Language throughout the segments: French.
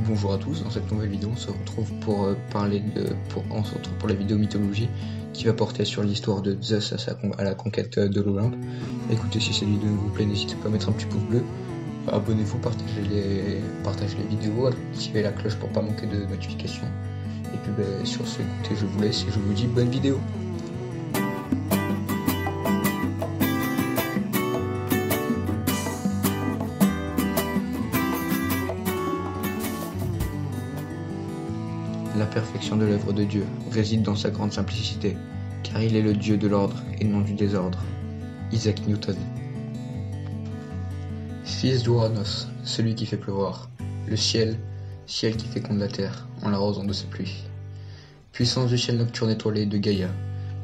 Bonjour à tous, dans cette nouvelle vidéo on se retrouve pour la vidéo mythologie qui va porter sur l'histoire de Zeus à la conquête de l'Olympe. Écoutez, si cette vidéo vous plaît, n'hésitez pas à mettre un petit pouce bleu, abonnez-vous, partagez les vidéos, activez la cloche pour pas manquer de notifications. Et puis sur ce, écoutez, je vous laisse et je vous dis bonne vidéo. La perfection de l'œuvre de Dieu réside dans sa grande simplicité, car il est le Dieu de l'ordre et non du désordre. Isaac Newton. Fils d'Ouranos, celui qui fait pleuvoir, le ciel qui féconde la terre en l'arrosant de ses pluies. Puissance du ciel nocturne étoilé de Gaïa,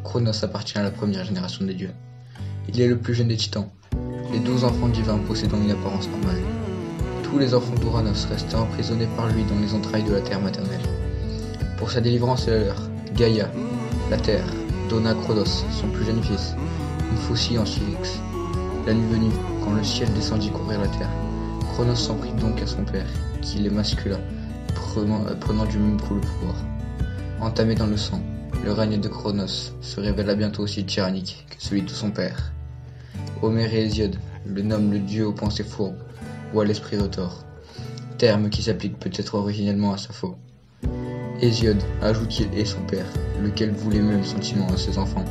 Cronos appartient à la première génération des dieux. Il est le plus jeune des titans, les 12 enfants divins possédant une apparence normale. Tous les enfants d'Ouranos restaient emprisonnés par lui dans les entrailles de la terre maternelle. Pour sa délivrance et la leur, Gaïa, la terre, donna à Cronos, son plus jeune fils, une faucille en silex. La nuit venue, quand le ciel descendit couvrir la terre, Cronos s'en prit donc à son père, qui l'émascula, prenant du même coup le pouvoir. Entamé dans le sang, le règne de Cronos se révéla bientôt aussi tyrannique que celui de son père. Homère et Hésiode le nomment le dieu aux pensées fourbes ou à l'esprit retors, terme qui s'applique peut-être originellement à Sappho. Hésiode ajoute qu'il est son père, lequel voue les mêmes sentiments à ses enfants,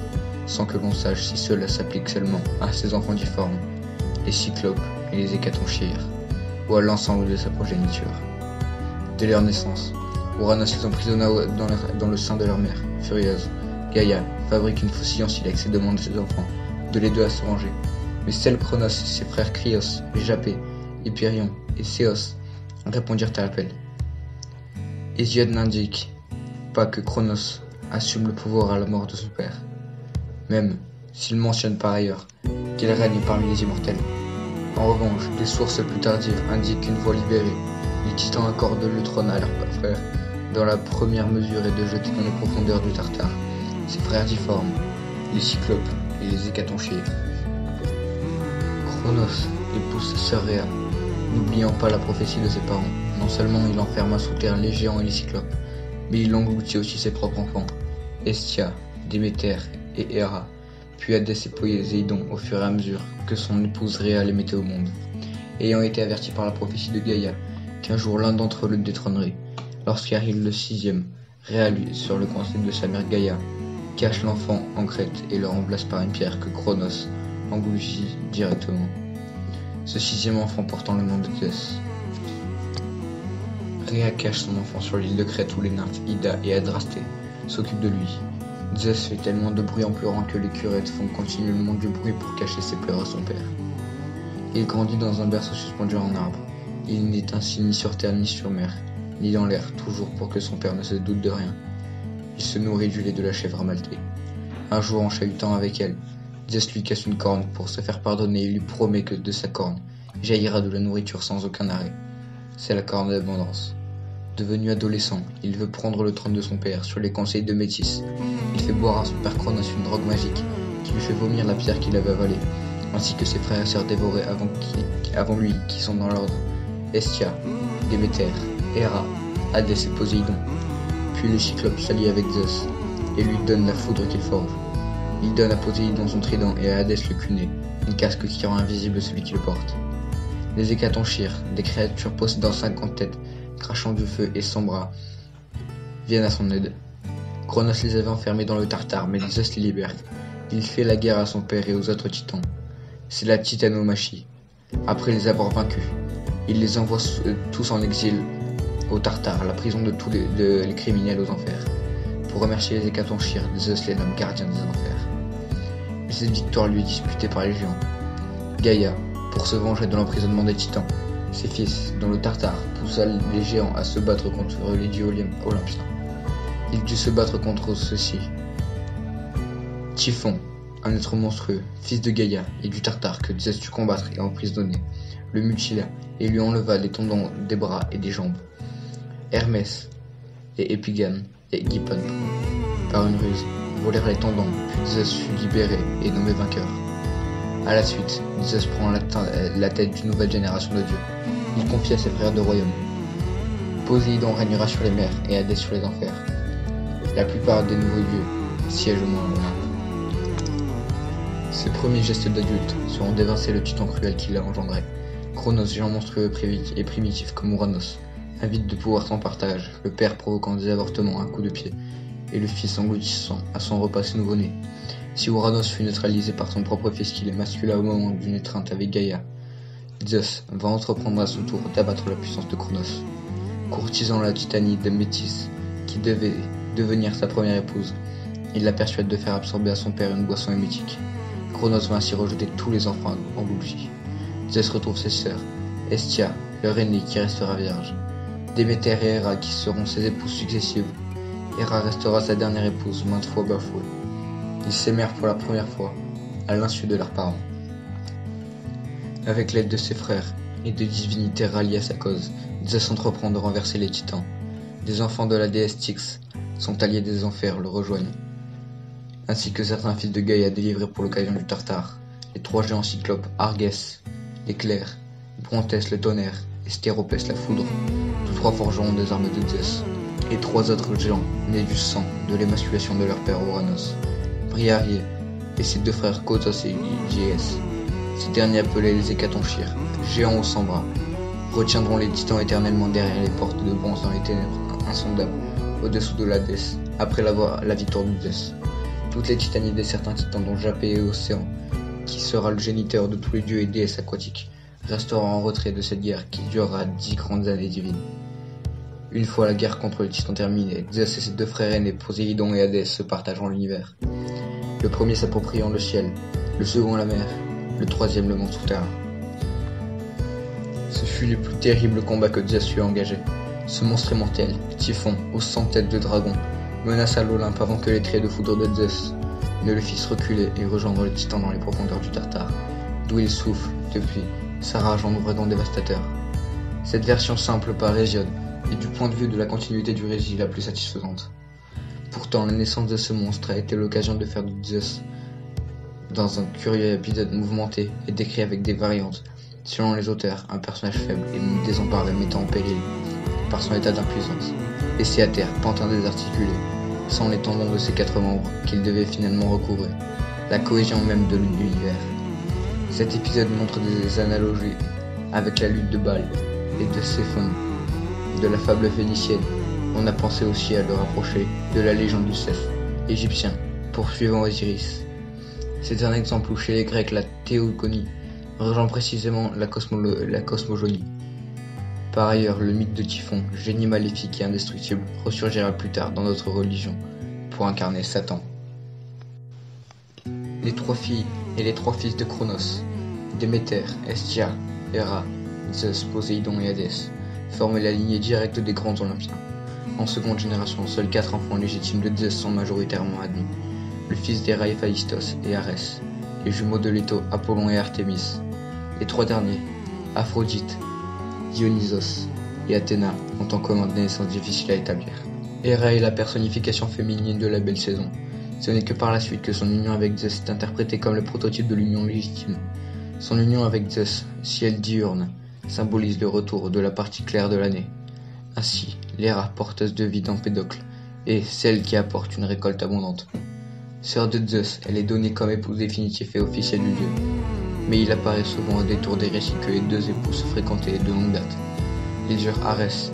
sans que l'on sache si cela s'applique seulement à ses enfants difformes, les cyclopes et les hécatonchyres, ou à l'ensemble de sa progéniture. Dès leur naissance, Ouranos les emprisonna dans le sein de leur mère, furieuse. Gaïa fabrique une faucille en silex et demande à ses enfants de les deux à se venger. Mais seuls Cronos, ses frères Crios, Japé, Hyperion et Céos répondirent à l'appel. Hésiode n'indique pas que Cronos assume le pouvoir à la mort de son père, même s'il mentionne par ailleurs qu'il règne parmi les immortels. En revanche, des sources plus tardives indiquent qu'une fois libérés, les titans accordent le trône à leur frère dans la première mesure et de jeter dans les profondeurs du Tartare ses frères difformes, les cyclopes et les hécatonchyres. Cronos épouse sa sœur Rhea, n'oubliant pas la prophétie de ses parents. Non seulement il enferma sous terre les géants et les cyclopes, mais il engloutit aussi ses propres enfants, Hestia, Déméter et Héra, puis Hadès et Poséidon au fur et à mesure que son épouse Rhea les mettait au monde. Ayant été averti par la prophétie de Gaïa qu'un jour l'un d'entre eux le détrônerait, lorsqu'arrive le 6e, Rhea, sur le conseil de sa mère Gaïa, cache l'enfant en Crète et le remplace par une pierre que Cronos engloutit directement. Ce 6e enfant portant le nom de Zeus. Rhea cache son enfant sur l'île de Crète où les nymphes Ida et Adrasté s'occupent de lui. Zeus fait tellement de bruit en pleurant que les curettes font continuellement du bruit pour cacher ses pleurs à son père. Il grandit dans un berceau suspendu à un arbre. Il n'est ainsi ni sur terre ni sur mer, ni dans l'air, toujours pour que son père ne se doute de rien. Il se nourrit du lait de la chèvre maltais. Un jour, en chahutant avec elle, Zeus lui casse une corne pour se faire pardonner et lui promet que de sa corne jaillira de la nourriture sans aucun arrêt. C'est la corne d'abondance. Devenu adolescent, il veut prendre le trône de son père sur les conseils de Métis. Il fait boire à son père Cronos une drogue magique qui lui fait vomir la pierre qu'il avait avalée, ainsi que ses frères et sœurs dévorés avant lui qui sont dans l'ordre: Hestia, Déméter, Héra, Hadès et Poséidon. Puis le cyclope s'allie avec Zeus et lui donne la foudre qu'il forge. Il donne à Poséidon son trident et à Hadès le cunée, une casque qui rend invisible celui qui le porte. Les hécatonchyres, des créatures possédant 50 têtes, crachant du feu et sans bras, viennent à son aide. Cronos les avait enfermés dans le Tartare, mais Zeus les libère. Il fait la guerre à son père et aux autres titans. C'est la titanomachie. Après les avoir vaincus, il les envoie tous en exil au Tartare, la prison de tous les criminels aux enfers. Pour remercier les hécatonchyres, Zeus les nomme gardiens des enfers. Mais cette victoire lui est disputée par les géants. Gaïa, pour se venger de l'emprisonnement des titans, ses fils, dont le Tartare, poussa les géants à se battre contre les dieux olympiens. Il dut se battre contre ceux-ci. Typhon, un être monstrueux, fils de Gaïa et du Tartare que Zeus dut combattre et emprisonner, le mutila et lui enleva les tendons des bras et des jambes. Hermès et Épigane et Gypone, par une ruse, volèrent les tendons, puis Zeus fut libéré et nommé vainqueur. À la suite, Zeus prend la tête d'une nouvelle génération de dieux. Il confie à ses frères de royaume. Poséidon régnera sur les mers et Hadès sur les enfers. La plupart des nouveaux dieux siègent au moins loin. Ses premiers gestes d'adulte seront d'évincer le titan cruel qui l'a engendré. Cronos, géant monstrueux et primitif comme Ouranos, avide de pouvoir sans partage, le père provoquant des avortements à coups de pied, et le fils engloutissant à son repas ses nouveau-nés. Si Ouranos fut neutralisé par son propre fils qu'il est masculin au moment d'une étreinte avec Gaïa, Zeus va entreprendre à son tour d'abattre la puissance de Cronos. Courtisant la titanide Métis, qui devait devenir sa première épouse, il la persuade de faire absorber à son père une boisson émétique. Cronos va ainsi rejeter tous les enfants engloutis. Zeus retrouve ses sœurs, Hestia, leur aînée qui restera vierge, Déméter et Héra qui seront ses épouses successives. Héra restera sa dernière épouse, maintes fois bafouée. Ils s'aimèrent pour la première fois, à l'insu de leurs parents. Avec l'aide de ses frères et de divinités ralliées à sa cause, Zeus entreprend de renverser les titans. Des enfants de la déesse Styx, son allié des enfers, le rejoignent, ainsi que certains fils de Gaïa délivrés pour l'occasion du Tartare, les 3 géants cyclopes Argès, l'éclair, Brontès le tonnerre et Stéropès la foudre, tous 3 forgeront des armes de Zeus, et 3 autres géants nés du sang de l'émasculation de leur père Ouranos, Briareus et ses 2 frères Kotos et Hygiès. Ces derniers appelés les Hécatonchires, géants aux 100 bras, retiendront les titans éternellement derrière les portes de bronze dans les ténèbres insondables, au-dessous de l'Hadès, après la victoire de Zeus. Toutes les titanides et certains titans dont Japet et Océan, qui sera le géniteur de tous les dieux et déesses aquatiques, resteront en retrait de cette guerre qui durera 10 grandes années divines. Une fois la guerre contre les titans terminée, Zeus et ses 2 frères aînés Poséidon et Hadès se partageront l'univers. Le premier s'appropriant le ciel, le second la mer, le troisième le monde souterrain. Ce fut les plus terribles combats que Zeus eut engagés. Ce monstre immortel, Typhon, aux 100 têtes de dragon, menaça l'Olympe avant que les traits de foudre de Zeus ne le fissent reculer et rejoindre le titan dans les profondeurs du Tartare, d'où il souffle, depuis, sa rage en ouragan dévastateur. Cette version simple par Hésiode est du point de vue de la continuité du récit la plus satisfaisante. Pourtant, la naissance de ce monstre a été l'occasion de faire de Zeus, dans un curieux épisode mouvementé et décrit avec des variantes, selon les auteurs, un personnage faible et désemparé mettant en péril, par son état d'impuissance, laissé à terre, pantin désarticulé, sans les tendons de ses 4 membres qu'il devait finalement recouvrer, la cohésion même de l'univers. Cet épisode montre des analogies avec la lutte de Baal et de Séphone, de la fable phénicienne. On a pensé aussi à le rapprocher de la légende du Seth, égyptien, poursuivant Osiris. C'est un exemple où chez les Grecs la théogonie rejoint précisément la cosmogonie. Par ailleurs, le mythe de Typhon, génie maléfique et indestructible, ressurgira plus tard dans notre religion pour incarner Satan. Les 3 filles et les 3 fils de Cronos, Déméter, Hestia, Héra, Zeus, Poséidon et Hadès, forment la lignée directe des grands Olympiens. En seconde génération, seuls 4 enfants légitimes de Zeus sont majoritairement admis. Le fils d'Héra Héphaïstos et Arès, les jumeaux de Leto, Apollon et Artémis. Les 3 derniers, Aphrodite, Dionysos et Athéna, ont en commun des naissances difficiles à établir. Héra est la personnification féminine de la belle saison. Ce n'est que par la suite que son union avec Zeus est interprétée comme le prototype de l'union légitime. Son union avec Zeus, ciel diurne, symbolise le retour de la partie claire de l'année. Ainsi, l'Héra porteuse de vie d'Empédocle est celle qui apporte une récolte abondante. Sœur de Zeus, elle est donnée comme épouse définitive et officielle du dieu. Mais il apparaît souvent au détour des récits que les 2 époux se fréquentaient de longue date. Ils eurent Arès,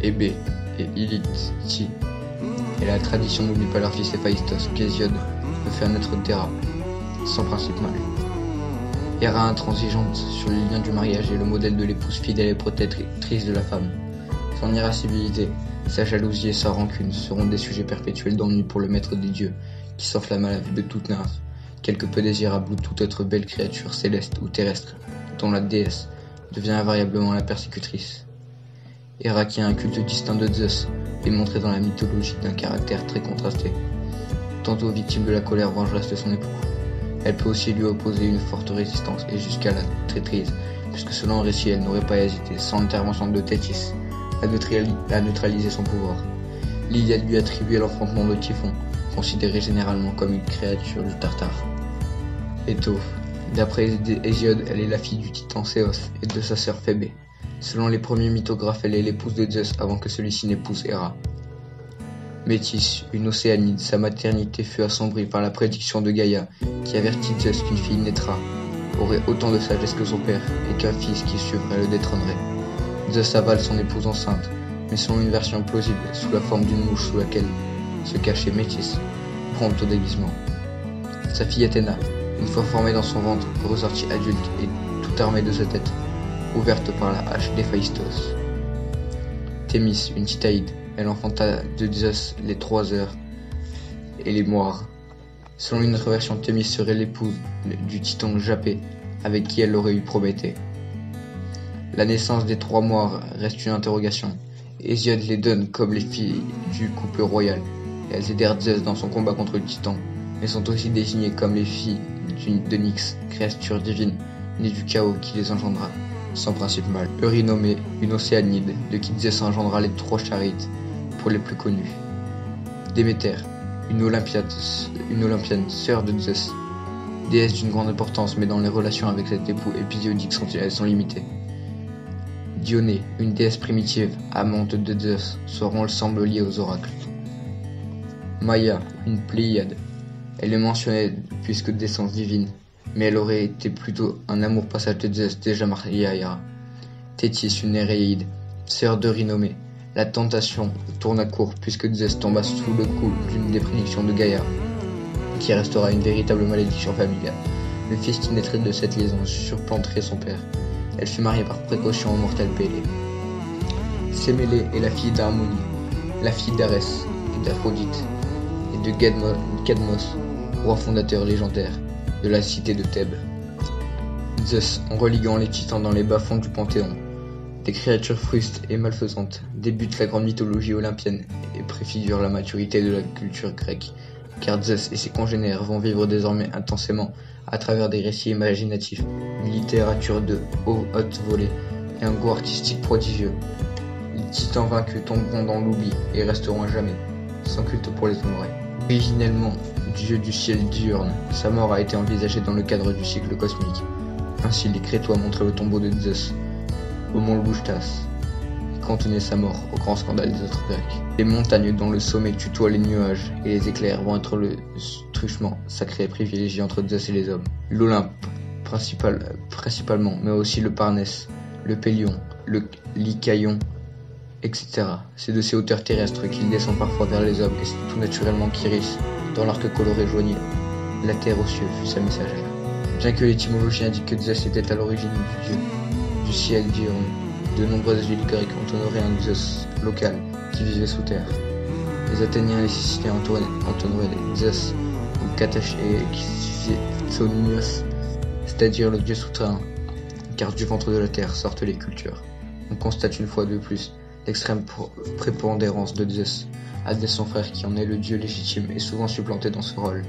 Hébé et Ilithyie. Et la tradition n'oublie pas leur fils Héphaïstos, qu'Hésiode peut faire naître d'Héra, sans principe mâle. Héra intransigeante sur les liens du mariage est le modèle de l'épouse fidèle et protectrice de la femme. Son irascibilité, sa jalousie et sa rancune seront des sujets perpétuels d'ennui pour le maître des dieux, qui s'enflamme à la vue de toute nymphe, quelque peu désirable ou toute autre belle créature céleste ou terrestre, dont la déesse devient invariablement la persécutrice. Héra, qui a un culte distinct de Zeus, est montrée dans la mythologie d'un caractère très contrasté. Tantôt victime de la colère vengeresse de son époux, elle peut aussi lui opposer une forte résistance et jusqu'à la traîtrise, puisque selon le récit, elle n'aurait pas hésité, sans l'intervention de Thétis, à neutraliser son pouvoir. L'Iliade lui attribuait l'enfantement de Typhon, considéré généralement comme une créature du Tartare. Leto. D'après Hésiode, elle est la fille du titan Céos et de sa sœur Phébé. Selon les premiers mythographes, elle est l'épouse de Zeus avant que celui-ci n'épouse Héra. Métis, une océanide, sa maternité fut assombrie par la prédiction de Gaïa, qui avertit Zeus qu'une fille naîtra, aurait autant de sagesse que son père, et qu'un fils qui suivrait le détrônerait. Zeus avale son épouse enceinte, mais selon une version plausible, sous la forme d'une mouche sous laquelle se cachait Métis, prompte au déguisement. Sa fille Athéna, une fois formée dans son ventre, ressortit adulte et tout armée de sa tête, ouverte par la hache d'Héphaïstos. Thémis, une Titaïde, elle enfanta de Zeus les 3 heures et les moires. Selon une autre version, Thémis serait l'épouse du titan Japet, avec qui elle aurait eu Prométhée. La naissance des 3 moires reste une interrogation. Hésiode les donne comme les filles du couple royal, et elles aidèrent Zeus dans son combat contre le titan, mais sont aussi désignées comme les filles de Nyx, créature divine, née du chaos qui les engendra, sans principe mâle. Eurynomée, une océanide, de qui Zeus engendra les 3 charites, pour les plus connus. Déméter, une olympienne, sœur de Zeus, déesse d'une grande importance, mais dont les relations avec cet époux épisodique sont limitées. Dionée, une déesse primitive, amante de Zeus, son rôle semble lié aux oracles. Maïa, une Pléiade, elle est mentionnée puisque d'essence divine, mais elle aurait été plutôt un amour passage de Zeus déjà marié à Héra. Thétis, une Néréide, sœur d'Eurynomée. La tentation tourna court puisque Zeus tomba sous le coup d'une des prédictions de Gaïa, qui restera une véritable malédiction familiale. Le fils qui naîtrait de cette liaison surplanterait son père. Elle fut mariée par précaution au mortel Pélée. Sémélé est la fille d'Harmonie, la fille d'Arès et d'Aphrodite, et de Cadmos, roi fondateur légendaire de la cité de Thèbes. Zeus, en religuant les titans dans les bas-fonds du Panthéon, des créatures frustes et malfaisantes, débute la grande mythologie olympienne et préfigure la maturité de la culture grecque, car Zeus et ses congénères vont vivre désormais intensément à travers des récits imaginatifs, une littérature de haute volée et un goût artistique prodigieux. Les titans vaincus tomberont dans l'oubli et resteront à jamais, sans culte pour les honorer. Originellement dieu du ciel diurne, sa mort a été envisagée dans le cadre du cycle cosmique. Ainsi les Crétois montraient le tombeau de Zeus au mont Loubouchtas, qui contenait sa mort au grand scandale des autres Grecs. Les montagnes dont le sommet tutoie les nuages et les éclairs vont être le truchement sacré privilégié entre Zeus et les hommes. L'Olympe, principalement, mais aussi le Parnès, le Pélion, le Lycaïon, etc. C'est de ces hauteurs terrestres qu'il descend parfois vers les hommes, et c'est tout naturellement qu'Iris, dans l'arc coloré joignait la terre aux cieux, fut sa messagère. Bien que l'étymologie indique que Zeus était à l'origine du dieu du ciel diurne, de nombreuses villes grecques ont honoré un Zeus local qui vivait sous terre. Les Athéniens et les Siciliens honoraient Zeus ou Katachtonios, c'est-à-dire le dieu souterrain, car du ventre de la terre sortent les cultures. On constate une fois de plus l'extrême prépondérance de Zeus, Hadès son frère qui en est le dieu légitime est souvent supplanté dans ce rôle.